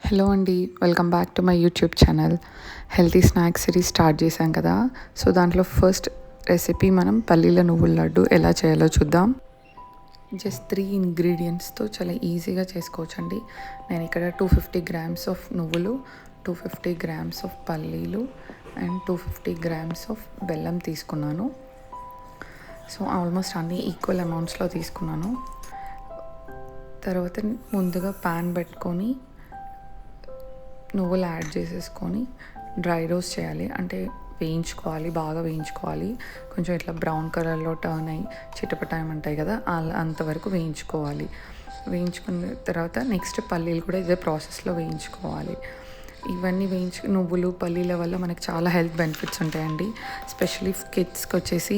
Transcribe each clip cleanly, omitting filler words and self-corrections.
Hello అండి, welcome back to my YouTube channel. Healthy snacks series start చేశాం కదా. So దాంట్లో ఫస్ట్ రెసిపీ మనం పల్లీల నువ్వుల లడ్డు ఎలా చేయాలో చూద్దాం. జస్ట్ 3 ఇంగ్రీడియంట్స్తో చాలా ఈజీగా చేసుకోవచ్చండి. నేను ఇక్కడ 250 గ్రామ్స్ ఆఫ్ నువ్వులు, 250 గ్రామ్స్ ఆఫ్ పల్లీలు అండ్ 250 గ్రామ్స్ ఆఫ్ బెల్లం తీసుకున్నాను. సో ఆల్మోస్ట్ అన్నీ ఈక్వల్ అమౌంట్స్లో తీసుకున్నాను. తర్వాత ముందుగా ప్యాన్ పెట్టుకొని నువ్వులు యాడ్ చేసేసుకొని డ్రై రోస్ట్ చేయాలి. అంటే వేయించుకోవాలి, బాగా వేయించుకోవాలి. కొంచెం ఇట్లా బ్రౌన్ కలర్లో టర్న్ అయ్యి చిటపటాయమంటాయి కదా, అంతవరకు వేయించుకోవాలి. వేయించుకున్న తర్వాత నెక్స్ట్ పల్లీలు కూడా ఇదే ప్రాసెస్లో వేయించుకోవాలి. ఇవన్నీ నువ్వులు పల్లీల వల్ల మనకు చాలా హెల్త్ బెనిఫిట్స్ ఉంటాయండి. ఎస్పెషలీ కిడ్స్కి వచ్చేసి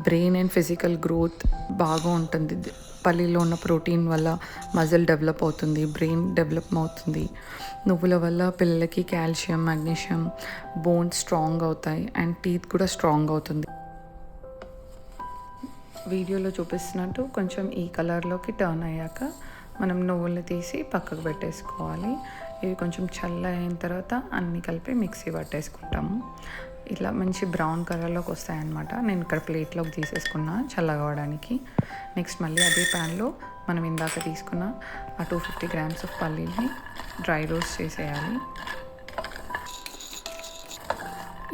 బ్రెయిన్ అండ్ ఫిజికల్ గ్రోత్ బాగా ఉంటుంది. పల్లీలో ఉన్న ప్రోటీన్ వల్ల మజిల్ డెవలప్ అవుతుంది, బ్రెయిన్ డెవలప్ అవుతుంది. నువ్వుల వల్ల పిల్లలకి కాల్షియం, మెగ్నీషియం, బోన్స్ స్ట్రాంగ్ అవుతాయి అండ్ టీత్ కూడా స్ట్రాంగ్ అవుతుంది. వీడియోలో చూపిస్తున్నట్టు కొంచెం ఈ కలర్లోకి టర్న్ అయ్యాక మనం నువ్వుల్ని తీసి పక్కకు పెట్టేసుకోవాలి. ఇవి కొంచెం చల్ల అయిన తర్వాత అన్నీ కలిపి మిక్సీ పట్టేసుకుంటాము. ఇట్లా మంచి బ్రౌన్ కలర్లోకి వస్తాయన్నమాట. నేను ఇక్కడ ప్లేట్లోకి తీసేసుకున్నా చల్లగవడానికి. నెక్స్ట్ మళ్ళీ అదే ప్యాన్లో మనం ఇందాక తీసుకున్న ఆ 250 గ్రామ్స్ ఆఫ్ పల్లీని డ్రై రోస్ట్ చేసేయాలి.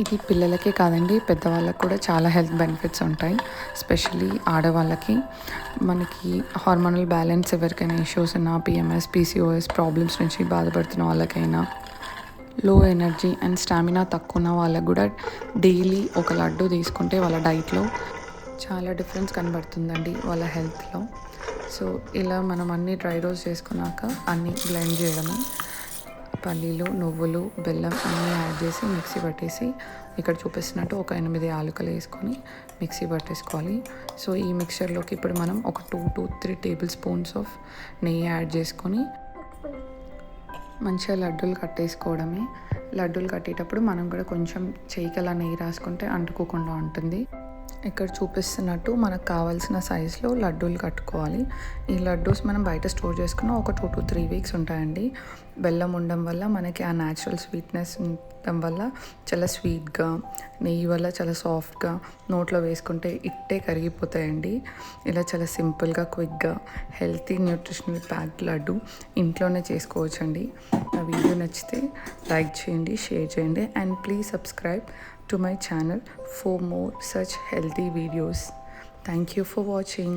ఇది పిల్లలకే కాదండి, పెద్దవాళ్ళకి కూడా చాలా హెల్త్ బెనిఫిట్స్ ఉంటాయి. ఎస్పెషలీ ఆడవాళ్ళకి. మనకి హార్మోనల్ బ్యాలెన్స్ ఎవరికైనా ఇష్యూస్ ఉన్నా, పిఎంఎస్, పీసీఓఎస్ ప్రాబ్లమ్స్ నుంచి బాధపడుతున్న వాళ్ళకైనా, లో ఎనర్జీ అండ్ స్టామినా తక్కువ ఉన్న వాళ్ళకు కూడా డైలీ ఒక లడ్డు తీసుకుంటే వాళ్ళ డైట్లో చాలా డిఫరెన్స్ కనబడుతుందండి వాళ్ళ హెల్త్లో. సో ఇలా మనం అన్నీ డ్రై రోస్ట్ చేసుకున్నాక అన్నీ బ్లెండ్ చేయడమే. పల్లీలు, నువ్వులు, బెల్లం అన్నీ యాడ్ చేసి మిక్సీ పట్టేసి ఇక్కడ చూపిస్తున్నట్టు ఒక 8 యాలకులు వేసుకొని మిక్సీ పట్టేసుకోవాలి. సో ఈ మిక్చర్లోకి ఇప్పుడు మనం ఒక 2 to 3 టేబుల్ స్పూన్స్ ఆఫ్ నెయ్యి యాడ్ చేసుకొని మంచిగా లడ్డూలు కట్టేసుకోవడమే. లడ్డూలు కట్టేటప్పుడు మనం కూడా కొంచెం చేయికి అలా నెయ్యి రాసుకుంటే అంటుకోకుండా ఉంటుంది. ఇక్కడ చూపిస్తున్నట్టు మనకు కావాల్సిన సైజులో లడ్డూలు కట్టుకోవాలి. ఈ లడ్డూస్ మనం బయట స్టోర్ చేసుకున్న ఒక 2 to 3 వీక్స్ ఉంటాయండి. బెల్లం ఉండడం వల్ల మనకి ఆ న్యాచురల్ స్వీట్నెస్ ఉండడం వల్ల చాలా స్వీట్గా, నెయ్యి వల్ల చాలా సాఫ్ట్గా, నోట్లో వేసుకుంటే ఇట్టే కరిగిపోతాయండి. ఇలా చాలా సింపుల్గా, క్విక్గా హెల్తీ న్యూట్రిషనల్ ప్యాక్డ్ లడ్డు ఇంట్లోనే చేసుకోవచ్చండి. నా వీడియో నచ్చితే లైక్ చేయండి, షేర్ చేయండి and please subscribe to my channel for more such healthy videos. Thank you for watching.